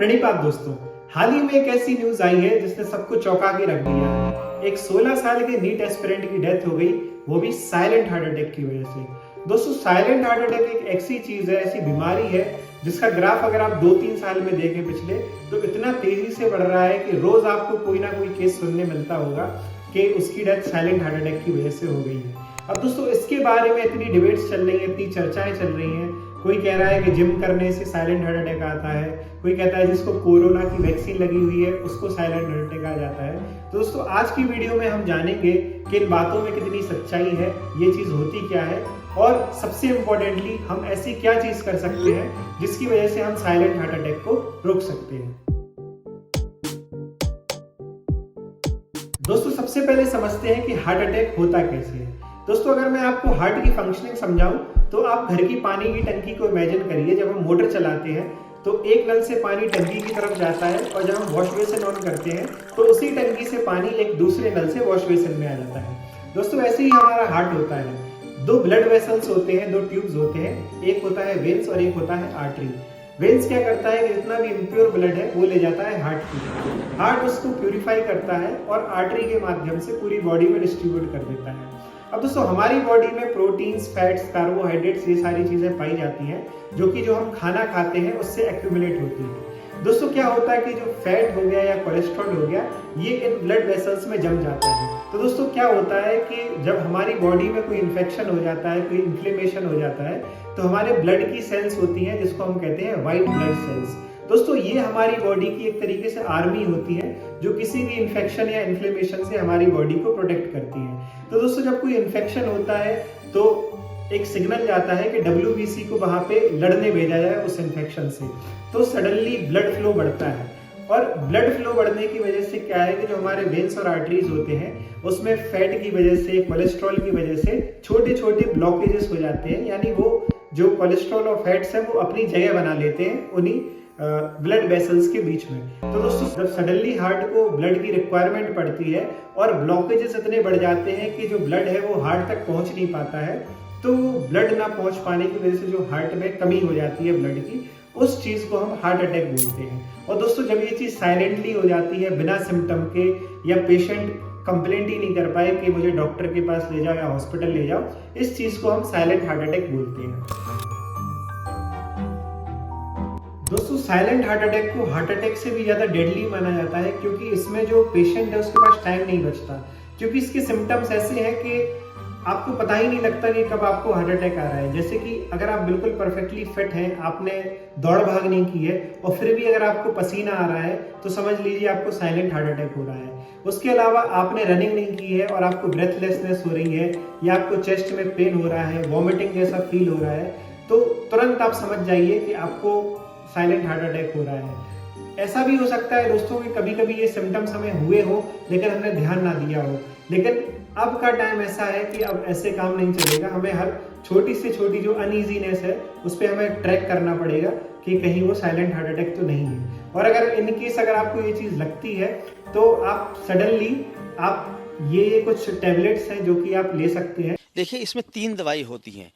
प्रणिपात दोस्तों, हाल ही में एक ऐसी न्यूज आई है जिसने सबको चौंका के रख दिया है। एक 16 साल के नीट एस्पिरेंट की डेथ हो गई, वो भी साइलेंट हार्ट अटैक की वजह से। दोस्तों, साइलेंट हार्ट अटैक एक ऐसी चीज है, ऐसी बीमारी है जिसका ग्राफ अगर आप 2-3 साल में देखें पिछले, तो इतना तेजी से बढ़ रहा है कि रोज आपको कोई ना कोई केस सुनने मिलता होगा कि उसकी डेथ साइलेंट हार्ट अटैक की वजह से हो गई है। अब दोस्तों, इसके बारे में इतनी डिबेट्स चल रही है, इतनी चर्चाएं चल रही हैं। कोई कह रहा है कि जिम करने से साइलेंट हार्ट अटैक आता है, कोई कहता है जिसको कोरोना की वैक्सीन लगी हुई है उसको साइलेंट हार्ट अटैक आ जाता है। तो दोस्तों, आज की वीडियो में हम जानेंगे कि इन बातों में कितनी सच्चाई है, ये चीज होती क्या है, और सबसे इम्पोर्टेंटली हम ऐसी क्या चीज कर सकते हैं जिसकी वजह से हम साइलेंट हार्ट अटैक को रोक सकते हैं। दोस्तों, सबसे पहले समझते हैं कि हार्ट अटैक होता कैसे है। दोस्तों, अगर मैं आपको हार्ट की फंक्शनिंग समझाऊं तो आप घर की पानी की टंकी को इमेजिन करिए। जब हम मोटर चलाते हैं तो एक नल से पानी टंकी की तरफ जाता है, और जब हम वॉश बेसिन ऑन करते हैं तो उसी टंकी से पानी एक दूसरे नल से वॉश बेसिन में आ जाता है। दोस्तों, ऐसे ही हमारा हार्ट होता है। दो ब्लड वेसल्स होते हैं, दो ट्यूब्स होते हैं, एक होता है वेन्स और एक होता है आर्टरी। वेन्स क्या करता है कि जितना भी इम्प्योर ब्लड है वो ले जाता है हार्ट की, हार्ट उसको प्यूरिफाई करता है और आर्टरी के माध्यम से पूरी बॉडी में डिस्ट्रीब्यूट कर देता है। अब दोस्तों, हमारी बॉडी में प्रोटीन्स, फैट्स, कार्बोहाइड्रेट्स, ये सारी चीजें पाई जाती हैं जो कि जो हम खाना खाते हैं उससे एक्यूमुलेट होती है। दोस्तों, क्या होता है कि जो फैट हो गया या कोलेस्ट्रॉल हो गया, ये इन ब्लड वेसल्स में जम जाता है। तो दोस्तों, क्या होता है कि जब हमारी बॉडी में कोई इन्फेक्शन हो जाता है, कोई इन्फ्लेमेशन हो जाता है, तो हमारे ब्लड की सेल्स होती हैं जिसको हम कहते हैं व्हाइट ब्लड सेल्स। दोस्तों, ये हमारी बॉडी की एक तरीके से आर्मी होती है जो किसी भी इन्फेक्शन या इन्फ्लेमेशन से हमारी बॉडी को प्रोटेक्ट करती है। तो दोस्तों, जब कोई इन्फेक्शन होता है तो एक सिग्नल जाता है कि WBC को वहां पे लड़ने भेजा जाए उस इन्फेक्शन से। तो सडनली ब्लड फ्लो बढ़ता है, और ब्लड फ्लो बढ़ने की वजह से क्या है कि जो हमारे वेन्स और आर्टरीज होते हैं उसमें फैट की वजह से, कोलेस्ट्रॉल की वजह से छोटे छोटे ब्लॉकेजेस हो जाते हैं। यानी वो जो कोलेस्ट्रॉल और फैट्स है वो अपनी जगह बना लेते हैं उन्हीं ब्लड वेसल्स के बीच में। तो दोस्तों, जब सडनली हार्ट को ब्लड की रिक्वायरमेंट पड़ती है और ब्लॉकेजेस इतने बढ़ जाते हैं कि जो ब्लड है वो हार्ट तक पहुंच नहीं पाता है, तो ब्लड ना पहुंच पाने की वजह से जो हार्ट में कमी हो जाती है ब्लड की, उस चीज को हम हार्ट अटैक बोलते हैं। और दोस्तों, जब ये चीज साइलेंटली हो जाती है बिना सिम्टम के, या पेशेंट कंप्लेंट ही नहीं कर पाए कि मुझे डॉक्टर के पास ले जाओ या हॉस्पिटल ले जाओ, इस चीज को हम साइलेंट हार्ट अटैक बोलते हैं। दोस्तों, साइलेंट हार्ट अटैक को हार्ट अटैक से भी ज्यादा डेडली माना जाता है, क्योंकि इसमें जो पेशेंट है उसके पास टाइम नहीं बचता। क्योंकि इसके सिम्टम्स ऐसे हैं कि आपको पता ही नहीं लगता कि कब आपको हार्ट अटैक आ रहा है। जैसे कि अगर आप बिल्कुल परफेक्टली फिट हैं, आपने दौड़ भाग नहीं की है, और फिर भी अगर आपको पसीना आ रहा है तो समझ लीजिए आपको साइलेंट हार्ट अटैक हो रहा है। उसके अलावा आपने रनिंग नहीं की है और आपको ब्रेथलेसनेस हो रही है, या आपको चेस्ट में पेन हो रहा है, वॉमिटिंग जैसा फील हो रहा है, तो तुरंत आप समझ जाइए कि आपको साइलेंट हार्ट अटैक हो रहा है। ऐसा भी हो सकता है दोस्तों कि कभी कभी ये सिम्टम्स हमें हुए हो लेकिन हमने ध्यान ना दिया हो। लेकिन अब का टाइम ऐसा है कि अब ऐसे काम नहीं चलेगा। हमें हर छोटी से छोटी जो अनईजीनेस है उस पर हमें ट्रैक करना पड़ेगा कि कहीं वो साइलेंट हार्ट अटैक तो नहीं है। और अगर इन केस अगर आपको ये चीज लगती है तो आप सडनली आप ये कुछ टैबलेट्स हैं जो कि आप ले सकते हैं। देखिए, इसमें 3 दवाई होती हैं।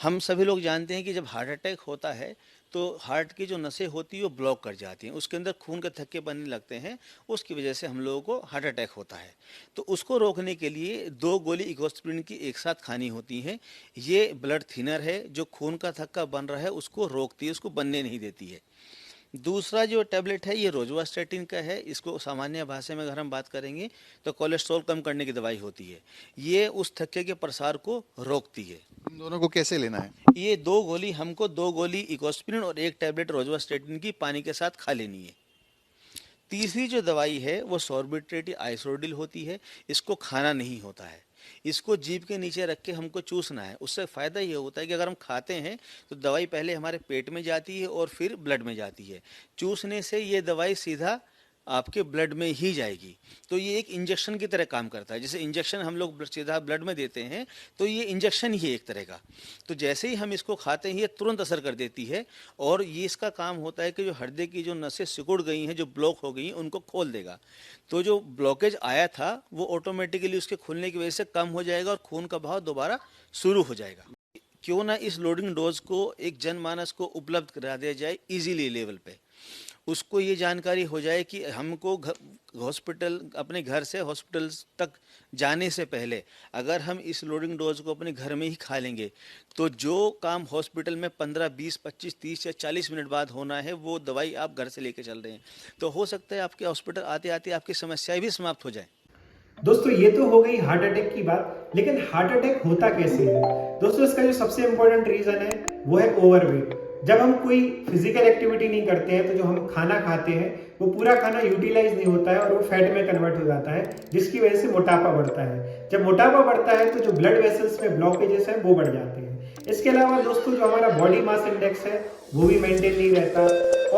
हम सभी लोग जानते हैं कि जब हार्ट अटैक होता है तो हार्ट की जो नसें होती हैं वो ब्लॉक कर जाती हैं, उसके अंदर खून के थक्के बनने लगते हैं, उसकी वजह से हम लोगों को हार्ट अटैक होता है। तो उसको रोकने के लिए 2 गोली इकोस्प्रिन की एक साथ खानी होती हैं। ये ब्लड थिनर है, जो खून का थक्का बन रहा है उसको रोकती है, उसको बनने नहीं देती है। दूसरा जो टैबलेट है ये रोजुवास्टेटिन का है। इसको सामान्य भाषा में अगर हम बात करेंगे तो कोलेस्ट्रॉल कम करने की दवाई होती है। ये उस थक्के के प्रसार को रोकती है। इन दोनों को कैसे लेना है? ये 2 गोली हमको 2 गोली इकोस्प्रिन और 1 टैबलेट रोजुवास्टेटिन की पानी के साथ खा लेनी है। तीसरी जो दवाई है वो सॉर्बिट्रेट आइसोडिल होती है। इसको खाना नहीं होता है, इसको जीभ के नीचे रख के हमको चूसना है। उससे फ़ायदा ये होता है कि अगर हम खाते हैं तो दवाई पहले हमारे पेट में जाती है और फिर ब्लड में जाती है। चूसने से ये दवाई सीधा आपके ब्लड में ही जाएगी। तो ये एक इंजेक्शन की तरह काम करता है। जैसे इंजेक्शन हम लोग सीधा ब्लड में देते हैं, तो ये इंजेक्शन ही है एक तरह का। तो जैसे ही हम इसको खाते हैं ये तुरंत असर कर देती है, और ये इसका काम होता है कि जो हृदय की जो नसें सिकुड़ गई हैं, जो ब्लॉक हो गई हैं, उनको खोल देगा। तो जो ब्लॉकेज आया था वो ऑटोमेटिकली उसके खुलने की वजह से कम हो जाएगा और खून का बहाव दोबारा शुरू हो जाएगा। क्यों ना इस लोडिंग डोज को एक जनमानस को उपलब्ध करा दिया जाए इजीली लेवल पे। उसको ये जानकारी हो जाए कि हमको हॉस्पिटल, अपने घर से हॉस्पिटल तक जाने से पहले अगर हम इस लोडिंग डोज को अपने घर में ही खा लेंगे तो जो काम हॉस्पिटल में 15, 20, 25, 30 या 40 मिनट बाद होना है वो दवाई आप घर से लेके चल रहे हैं, तो हो सकता है आपके हॉस्पिटल आते आते आपकी समस्याएं भी समाप्त हो जाए। दोस्तों ये तो हो गई हार्ट अटैक की बात, लेकिन हार्ट अटैक होता कैसे है? दोस्तों इसका जो सबसे इंपॉर्टेंट रीजन है वो है ओवरवेट। जब हम कोई फिजिकल एक्टिविटी नहीं करते हैं तो जो हम खाना खाते हैं वो पूरा खाना यूटिलाइज नहीं होता है और वो फैट में कन्वर्ट हो जाता है, जिसकी वजह से मोटापा बढ़ता है। जब मोटापा बढ़ता है तो जो ब्लड वेसल्स में ब्लॉकेजेस हैं वो बढ़ जाते हैं। इसके अलावा दोस्तों जो हमारा बॉडी मास इंडेक्स है वो भी मेंटेन नहीं रहता।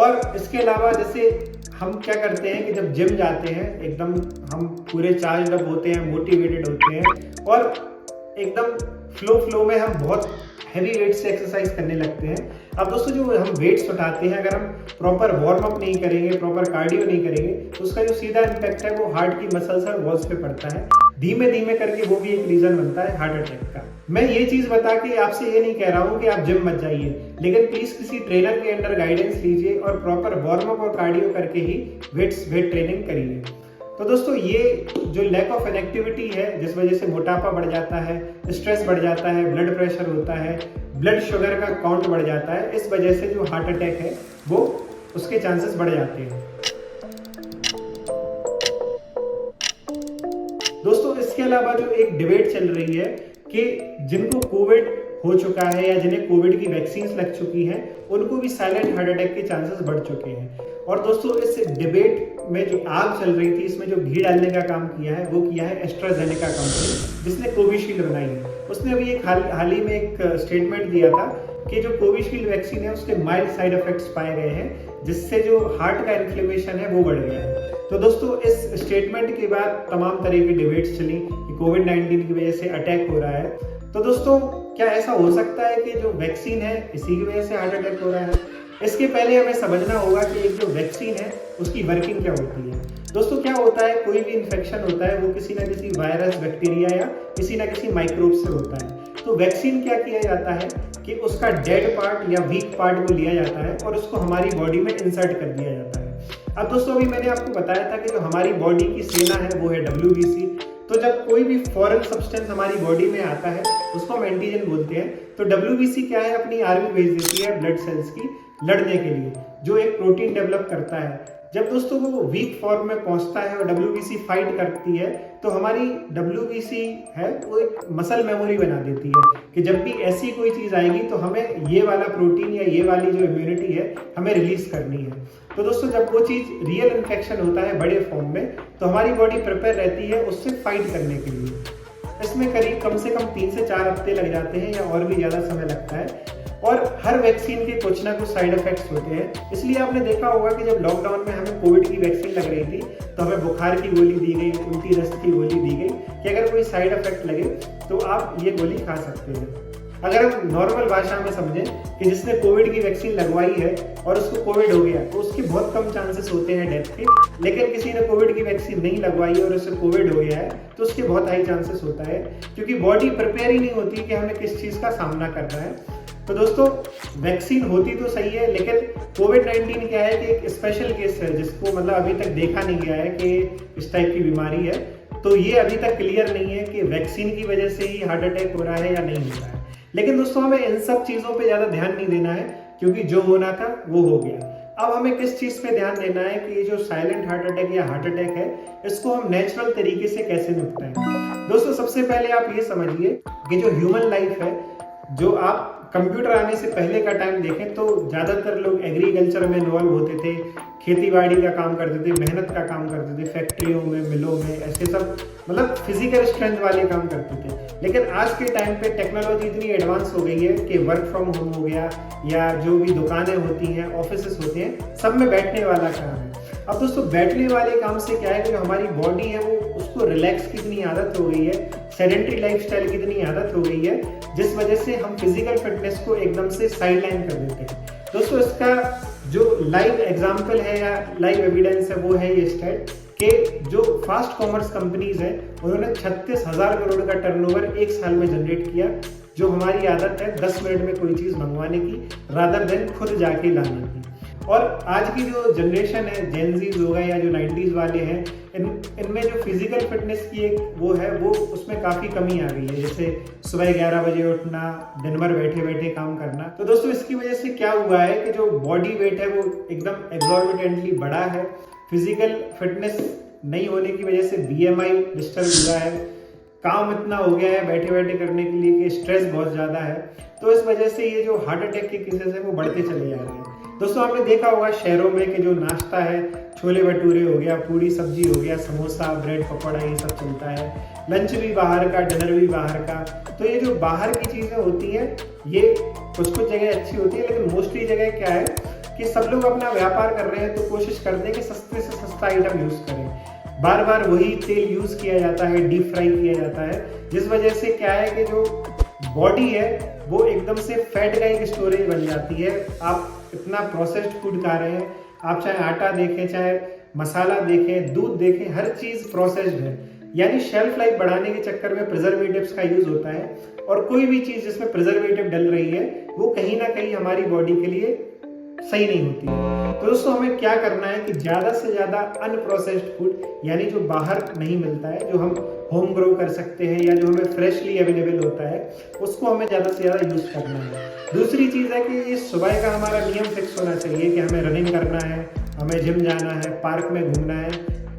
और इसके अलावा जैसे हम क्या करते हैं कि जब जिम जाते हैं एकदम हम पूरे चार्ज अप होते हैं, मोटिवेटेड होते हैं और एकदम फ्लो में हम बहुत हैवी वेट से एक्सरसाइज करने लगते हैं। अब दोस्तों जो हम वेट्स उठाते हैं, अगर हम प्रॉपर वार्म अप नहीं करेंगे, प्रॉपर कार्डियो नहीं करेंगे तो उसका जो सीधा इम्पैक्ट है वो हार्ट की मसल्स और वॉल्स पे पड़ता है। धीमे धीमे करके वो भी एक रीजन बनता है हार्ट अटैक का। मैं ये चीज बता के आपसे ये नहीं कह रहा हूँ कि आप जिम मत जाइए, लेकिन प्लीज किसी ट्रेनर के अंडर गाइडेंस लीजिए और प्रॉपर वार्म अप और कार्डियो करके ही वेट ट्रेनिंग करिए। तो दोस्तों ये जो लैक ऑफ इनएक्टिविटी है जिस वजह से मोटापा बढ़ जाता है, स्ट्रेस बढ़ जाता है, ब्लड प्रेशर होता है, ब्लड शुगर का काउंट बढ़ जाता है, इस वजह से जो हार्ट अटैक है वो उसके चांसेस बढ़ जाते हैं। दोस्तों इसके अलावा जो एक डिबेट चल रही है कि जिनको कोविड हो चुका है या जिन्हें कोविड की वैक्सीन लग चुकी हैं उनको भी साइलेंट हार्ट अटैक के चांसेस बढ़ चुके हैं। और दोस्तों इस डिबेट में जो आग चल रही थी, इसमें जो घी डालने का काम किया है वो किया है एस्ट्राजेनेका कंपनी, जिसने कोविशील्ड बनाई है। उसने अभी एक हाल ही में एक स्टेटमेंट दिया था कि जो कोविशील्ड वैक्सीन है उसके माइल्ड साइड इफेक्ट्स पाए गए हैं, जिससे जो हार्ट का इन्फ्लेमेशन है वो बढ़ गया है। तो दोस्तों इस स्टेटमेंट के बाद तमाम तरह की डिबेट्स चली कि कोविड-19 की वजह से अटैक हो रहा है। तो दोस्तों क्या ऐसा हो सकता है कि जो वैक्सीन है इसी की वजह से हार्ट अटैक हो रहा है? इसके पहले हमें समझना होगा कि एक जो वैक्सीन है उसकी वर्किंग क्या होती है। दोस्तों क्या होता है, कोई भी इन्फेक्शन होता है वो किसी ना किसी वायरस, बैक्टीरिया या किसी ना किसी माइक्रोब से होता है। तो वैक्सीन क्या किया जाता है कि उसका डेड पार्ट या वीक पार्ट को लिया जाता है और उसको हमारी बॉडी में इंसर्ट कर दिया जाता है। अब दोस्तों अभी मैंने आपको बताया था कि जो हमारी बॉडी की सेना है वो है WBC। तो जब कोई भी फॉरेन सब्सटेंस हमारी बॉडी में आता है उसको हम एंटीजन बोलते हैं। तो WBC क्या है, अपनी आर्मी भेज देती है ब्लड सेल्स की लड़ने के लिए, जो एक प्रोटीन डेवलप करता है। जब दोस्तों वो वीक फॉर्म में पहुंचता है और WBC फाइट करती है तो हमारी WBC है वो एक मसल मेमोरी बना देती है कि जब भी ऐसी कोई चीज़ आएगी तो हमें ये वाला प्रोटीन या ये वाली जो इम्यूनिटी है हमें रिलीज करनी है। तो दोस्तों जब वो चीज़ रियल इन्फेक्शन होता है बड़े फॉर्म में तो हमारी बॉडी प्रिपेयर रहती है उससे फाइट करने के लिए। इसमें करीब कम से कम 3 से 4 हफ्ते लग जाते हैं या और भी ज़्यादा समय लगता है। और हर वैक्सीन के कुछ ना कुछ साइड इफेक्ट्स होते हैं। इसलिए आपने देखा होगा कि जब लॉकडाउन में हमें कोविड की वैक्सीन लग रही थी तो हमें बुखार की गोली दी गई, उल्टी दस्त की गोली दी गई कि अगर कोई साइड इफेक्ट लगे तो आप ये गोली खा सकते हैं। अगर हम नॉर्मल भाषा में समझें कि जिसने कोविड की वैक्सीन लगवाई है और उसको कोविड हो गया तो उसके बहुत कम चांसेस होते हैं डेथ के, लेकिन किसी ने कोविड की वैक्सीन नहीं लगवाई और उससे कोविड हो गया है तो उसके बहुत हाई चांसेस होता है, क्योंकि बॉडी प्रिपेयर ही नहीं होती कि हमें किस चीज़ का सामना करना है। तो दोस्तों वैक्सीन होती तो सही है, लेकिन कोविड-19 क्या है कि एक स्पेशल केस है जिसको मतलब अभी तक देखा नहीं गया है कि इस टाइप की बीमारी है। तो ये अभी तक क्लियर नहीं है कि वैक्सीन की वजह से ही हार्ट अटैक हो रहा है या नहीं हो रहा है। लेकिन दोस्तों हमें इन सब चीज़ों पे ज़्यादा ध्यान नहीं देना है, क्योंकि जो होना था वो हो गया। अब हमें किस चीज़ पे ध्यान देना है कि ये जो साइलेंट हार्ट अटैक या हार्ट अटैक है इसको हम नेचुरल तरीके से कैसे निपटाएं। दोस्तों सबसे पहले आप ये समझिए कि जो ह्यूमन लाइफ है, जो आप कंप्यूटर आने से पहले का टाइम देखें तो ज़्यादातर लोग एग्रीकल्चर में इन्वॉल्व होते थे, खेती बाड़ी का काम करते थे, मेहनत का काम करते थे, फैक्ट्रियों में, मिलों में, ऐसे सब मतलब फिजिकल स्ट्रेंथ वाले काम करते थे। लेकिन आज के टाइम पे टेक्नोलॉजी इतनी एडवांस हो गई है कि वर्क फ्रॉम होम हो गया या जो भी दुकानें होती हैं, ऑफिसेस होते हैं, सब में बैठने वाला काम है। अब दोस्तों बैठने वाले काम से क्या है कि हमारी बॉडी है वो उसको रिलैक्स की इतनी आदत हो गई है, सेडेंटरी लाइफस्टाइल की इतनी आदत हो गई है, जिस वजह से हम फिजिकल फिटनेस को एकदम से साइडलाइन कर देते हैं। दोस्तों इसका जो लाइव एग्जाम्पल है या लाइव एविडेंस है वो है ये स्टैट कि जो फास्ट कॉमर्स कंपनीज हैं उन्होंने 36,000 करोड़ का टर्नओवर एक साल में जनरेट किया, जो हमारी आदत है 10 मिनट में कोई चीज़ मंगवाने की रादर देन खुद जाके लाने की। और आज की जो जनरेशन है, जेनजीज हो गए या जो 90s वाले हैं, इनमें जो फिजिकल फिटनेस की एक वो है, वो उसमें काफ़ी कमी आ गई है। जैसे सुबह 11 बजे उठना, दिन भर बैठे बैठे काम करना। तो दोस्तों इसकी वजह से क्या हुआ है कि जो बॉडी वेट है वो एकदम एग्जॉर्बिटेंटली बढ़ा है। फिजिकल फिटनेस नहीं होने की वजह से BMI डिस्टर्ब हुआ है। काम इतना हो गया है बैठे बैठे करने के लिए कि स्ट्रेस बहुत ज़्यादा है। तो इस वजह से ये जो हार्ट अटैक के केसेस है वो बढ़ते चले जा रहे हैं। दोस्तों आपने देखा होगा शहरों में कि जो नाश्ता है, छोले भटूरे हो गया, पूड़ी सब्जी हो गया, समोसा, ब्रेड पकौड़ा, ये सब चलता है। लंच भी बाहर का, डिनर भी बाहर का। तो ये जो बाहर की चीज़ें होती हैं ये कुछ जगह अच्छी होती है, लेकिन मोस्टली जगह क्या है कि सब लोग अपना व्यापार कर रहे हैं तो कोशिश करते हैं कि सस्ते से सस्ता आइटम यूज़ करें। बार बार वही तेल यूज़ किया जाता है, डीप फ्राई किया जाता है, जिस वजह से क्या है कि जो बॉडी है वो एकदम से फैट का एक स्टोरेज बन जाती है। आप इतना प्रोसेस्ड फूड खा रहे हैं, आप चाहे आटा देखें, चाहे मसाला देखें, दूध देखें, हर चीज़ प्रोसेस्ड है। यानी शेल्फ लाइफ बढ़ाने के चक्कर में प्रिजर्वेटिव्स का यूज़ होता है, और कोई भी चीज़ जिसमें प्रिजर्वेटिव डल रही है वो कहीं ना कहीं हमारी बॉडी के लिए सही नहीं होती है। तो दोस्तों हमें क्या करना है कि ज़्यादा से ज़्यादा अनप्रोसेस्ड फूड, यानी जो बाहर नहीं मिलता है, जो हम होम ग्रो कर सकते हैं या जो हमें फ्रेशली अवेलेबल होता है, उसको हमें ज़्यादा से ज़्यादा यूज़ करना है। दूसरी चीज़ है कि ये सुबह का हमारा नियम फिक्स होना चाहिए कि हमें रनिंग करना है, हमें जिम जाना है, पार्क में घूमना है,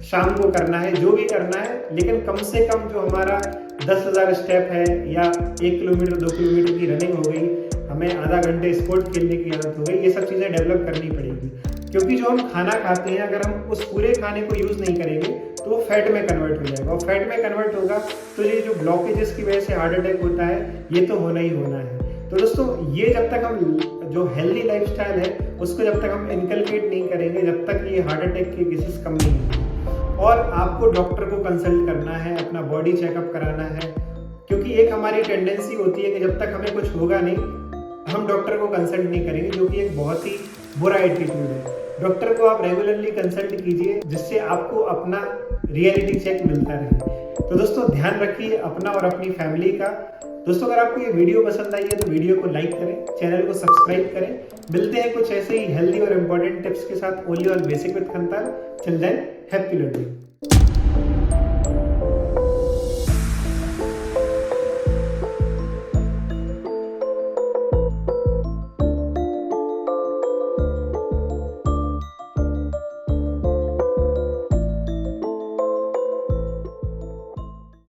शाम को करना है, जो भी करना है, लेकिन कम से कम जो हमारा 10,000 स्टेप है या 1 किलोमीटर 2 किलोमीटर की रनिंग हो गई, हमें आधा घंटे स्पोर्ट खेलने की आदत हो गई, ये सब चीज़ें डेवलप करनी पड़ेगी। क्योंकि जो हम खाना खाते हैं, अगर हम उस पूरे खाने को यूज़ नहीं करेंगे तो वो फैट में कन्वर्ट हो जाएगा, और फैट में कन्वर्ट होगा तो ये जो ब्लॉकेजेस की वजह से हार्ट अटैक होता है, ये तो होना ही होना है। तो दोस्तों ये जब तक हम जो हेल्दी लाइफस्टाइल है उसको जब तक हम इनकलकेट नहीं करेंगे, जब तक ये हार्ट अटैक के केसेस कम नहीं होंगे। और आपको डॉक्टर को कंसल्ट करना है, अपना बॉडी चेकअप कराना है, क्योंकि एक हमारी टेंडेंसी होती है कि जब तक हमें कुछ होगा नहीं हम डॉक्टर को कंसल्ट नहीं करेंगे, जो कि एक बहुत ही बुरा एटीट्यूड है। डॉक्टर को आप रेगुलरली कंसल्ट कीजिए, जिससे आपको अपना रियलिटी चेक मिलता रहे। तो दोस्तों ध्यान रखिए अपना और अपनी फैमिली का। दोस्तों अगर आपको ये वीडियो पसंद आई है तो वीडियो को लाइक करें, चैनल को सब्सक्राइब करें। मिलते हैं कुछ ऐसे ही हेल्दी और इम्पोर्टेंट टिप्स के साथ ओनली ऑन बेसिक विद खंतार। Till then happy learning.